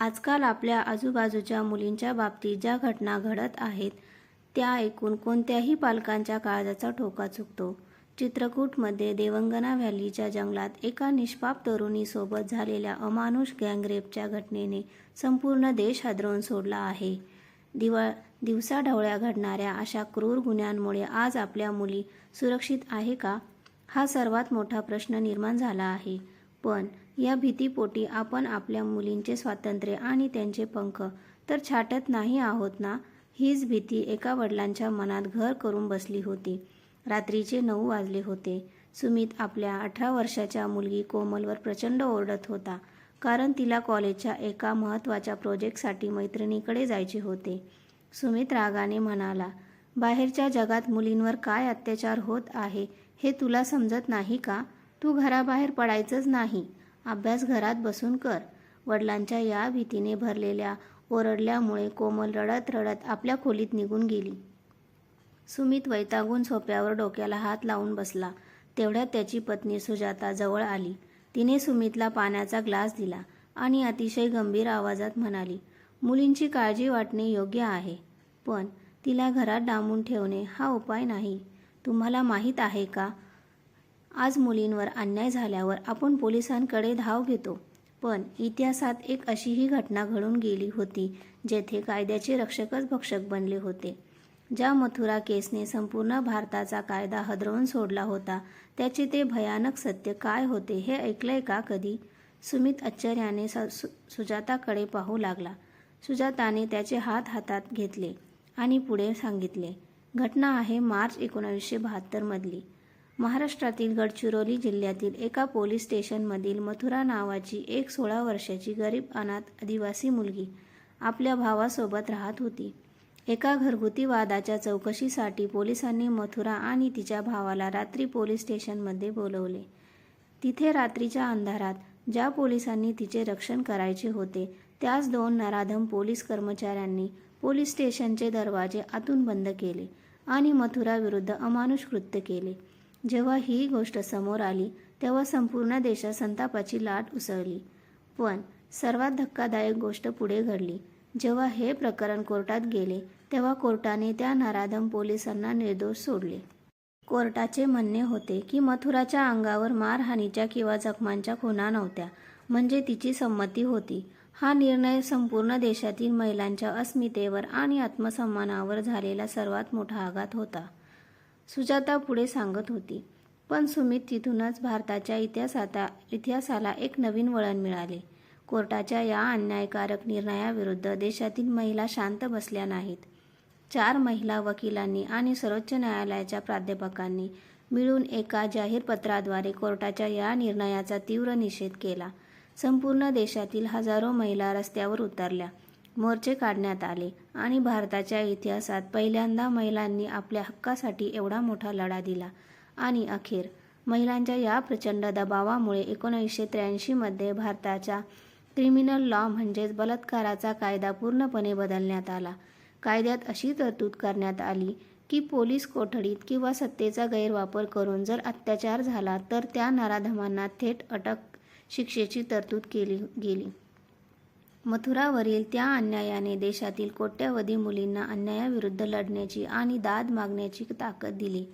आजकाल आपल्या आजूबाजूच्या मुलींच्या बाबतीत ज्या घटना घडत आहेत त्या ऐकून कोणत्याही पालकांच्या काळजाचा ठोका चुकतो. चित्रकूटमध्ये देवंगना व्हॅलीच्या जंगलात एका निष्पाप तरुणीसोबत झालेल्या अमानुष गँगरेपच्या घटनेने संपूर्ण देश हादरवून सोडला आहे. दिवसाढवळ्या घडणाऱ्या अशा क्रूर गुन्ह्यांमुळे आज आपल्या मुली सुरक्षित आहे का, हा सर्वात मोठा प्रश्न निर्माण झाला आहे. पण या भीतीपोटी आपण आपल्या मुलींचे स्वातंत्र्य आणि त्यांचे पंख तर छाटत नाही आहोत ना. हीच भीती एका वडिलांच्या मनात घर करून बसली होती. रात्रीचे 9 वाजले होते. सुमित आपल्या 18 वर्षाच्या मुलगी कोमलवर प्रचंड ओरडत होता, कारण तिला कॉलेजच्या एका महत्त्वाच्या प्रोजेक्टसाठी मैत्रिणीकडे जायचे होते. सुमित रागाने म्हणाला, बाहेरच्या जगात मुलींवर काय अत्याचार होत आहे हे तुला समजत नाही का? तू घराबाहेर पडायचंच नाही, अभ्यास घरात बसून कर. वडिलांच्या या भीतीने भरलेल्या ओरडल्यामुळे कोमल रडत रडत आपल्या खोलीत निघून गेली. सुमित वैतागून सोफ्यावर डोक्याला हात लावून बसला. तेवढ्यात त्याची पत्नी सुजाता जवळ आली. तिने सुमितला पाण्याचा ग्लास दिला आणि अतिशय गंभीर आवाजात म्हणाली, मुलींची काळजी वाटणे योग्य आहे, पण तिला घरात डांबून ठेवणे हा उपाय नाही. तुम्हाला माहीत आहे का, आज मुलींवर अन्याय झाल्यावर आपण पोलिसांकडे धाव घेतो, पण इतिहासात एक अशीही घटना घडून गेली होती जेथे कायद्याचे रक्षकच भक्षक बनले होते. ज्या मथुरा केसने संपूर्ण भारताचा कायदा हादरवून सोडला होता, त्याचे ते भयानक सत्य काय होते हे ऐकलंय का कधी? सुमित आश्चर्याने सुजाताकडे पाहू लागला. सुजाताने त्याचे हात हातात घेतले आणि पुढे सांगितले, घटना आहे मार्च 1972 मधली. महाराष्ट्रातील गडचिरोली जिल्ह्यातील एका पोलीस स्टेशनमधील मथुरा नावाची एक 16 वर्षाची गरीब अनाथ आदिवासी मुलगी आपल्या भावासोबत राहत होती. एका घरगुती वादाच्या चौकशीसाठी पोलिसांनी मथुरा आणि तिच्या भावाला रात्री पोलीस स्टेशनमध्ये बोलवले. तिथे रात्रीच्या अंधारात ज्या पोलिसांनी तिचे रक्षण करायचे होते त्याच 2 नराधम पोलीस कर्मचाऱ्यांनी पोलीस स्टेशनचे दरवाजे आतून बंद केले आणि मथुरा विरुद्ध अमानुष कृत्य केले. जेव्हा ही गोष्ट समोर आली तेव्हा संपूर्ण देशात संतापाची लाट उसळली. पण सर्वात धक्कादायक गोष्ट पुढे घडली. जेव्हा हे प्रकरण कोर्टात गेले तेव्हा कोर्टाने त्या नराधम पोलिसांना निर्दोष सोडले. कोर्टाचे म्हणणे होते की मथुराच्या अंगावर मारहाणीच्या किंवा जखमांच्या खुणा नव्हत्या, म्हणजे तिची संमती होती. हा निर्णय संपूर्ण देशातील महिलांच्या अस्मितेवर आणि आत्मसन्मानावर झालेला सर्वात मोठा आघात होता. सुजाता पुढे सांगत होती, पण सुमित तिथूनच भारताच्या इतिहासाला एक नवीन वळण मिळाले. कोर्टाच्या या अन्यायकारक निर्णयाविरुद्ध देशातील महिला शांत बसल्या नाहीत. 4 महिला वकिलांनी आणि सर्वोच्च न्यायालयाच्या प्राध्यापकांनी मिळून एका जाहीर पत्राद्वारे कोर्टाच्या या निर्णयाचा तीव्र निषेध केला. संपूर्ण देशातील हजारो महिला रस्त्यावर उतरल्या, मोर्चे काढण्यात आले आणि भारताच्या इतिहासात पहिल्यांदा महिलांनी आपल्या हक्कासाठी एवढा मोठा लढा दिला. आणि अखेर महिलांच्या या प्रचंड दबावामुळे 1983 मध्ये भारताच्या क्रिमिनल लॉ म्हणजेच बलात्काराचा कायदा पूर्णपणे बदलण्यात आला. कायद्यात अशी तरतूद करण्यात आली की पोलीस कोठडीत किंवा सत्तेचा गैरवापर करून जर अत्याचार झाला तर त्या नराधमांना थेट अटक शिक्षेची तरतूद केली गेली. मथुरावरील त्या अन्यायाने देशातील कोट्यवधी मुलींना अन्यायाविरुद्ध लढण्याची आणि दाद मागण्याची ताकद दिली.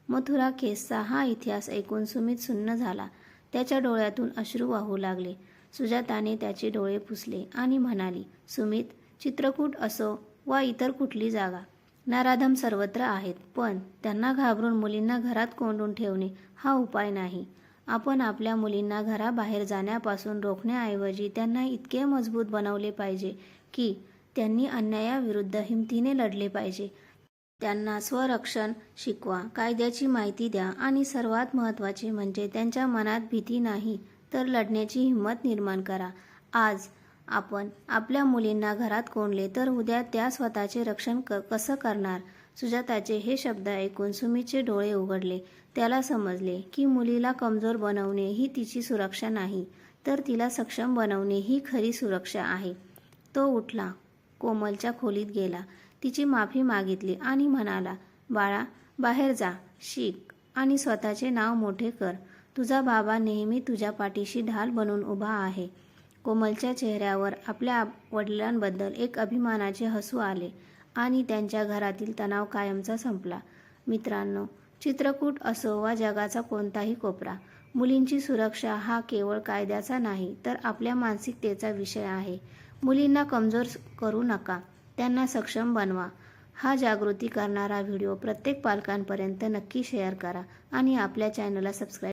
मथुरा केसचा हा इतिहास ऐकून सुमित सुन्न झाला. त्याच्या डोळ्यातून अश्रू वाहू लागले. सुजाताने त्याचे डोळे पुसले आणि म्हणाली, सुमित, चित्रकूट असो वा इतर कुठली जागा, नराधम सर्वत्र आहेत, पण त्यांना घाबरून मुलींना घरात कोंडून ठेवणे हा उपाय नाही. आपण आपल्या मुलींना घराबाहेर जाण्यापासून रोखण्याऐवजी त्यांना इतके मजबूत बनवले पाहिजे की त्यांनी अन्यायाविरुद्ध हिमतीने लढले पाहिजे. त्यांना स्वरक्षण शिकवा, कायद्याची माहिती द्या आणि सर्वात महत्त्वाचे म्हणजे त्यांच्या मनात भीती नाही तर लढण्याची हिंमत निर्माण करा. आज आपण आपल्या मुलींना घरात कोंडले तर उद्या त्या स्वतःचे रक्षण कसं करणार? सुजाताचे हे शब्द ऐकून सुमितचे डोळे उघडले. त्याला समजले की मुलीला कमजोर बनवणे ही तिची सुरक्षा नाही, तर तिला सक्षम बनवणे ही खरी सुरक्षा आहे. तो उठला, कोमलच्या खोलीत गेला, तिची माफी मागितली आणि म्हणाला, बाळा, बाहेर जा, शिक आणि स्वतःचे नाव मोठे कर. तुझा बाबा नेहमी तुझ्या पाठीशी ढाल बनून उभा आहे. कोमलच्या चेहऱ्यावर आपल्या वडिलांबद्दल एक अभिमानाचे हसू आले आणि त्यांच्या घरातील तणाव कायमचा संपला. मित्रांनो, चित्रकूट असो वा जगाचा कोणताही कोपरा, मुलींची सुरक्षा हा केवळ कायद्याचा नाही तर आपल्या मानसिकतेचा विषय आहे. मुलींना कमजोर करू नका, त्यांना सक्षम बनवा. हा जागृती करणारा व्हिडिओ प्रत्येक पालकांपर्यंत नक्की शेअर करा आणि आपल्या चॅनलला सबस्क्राईब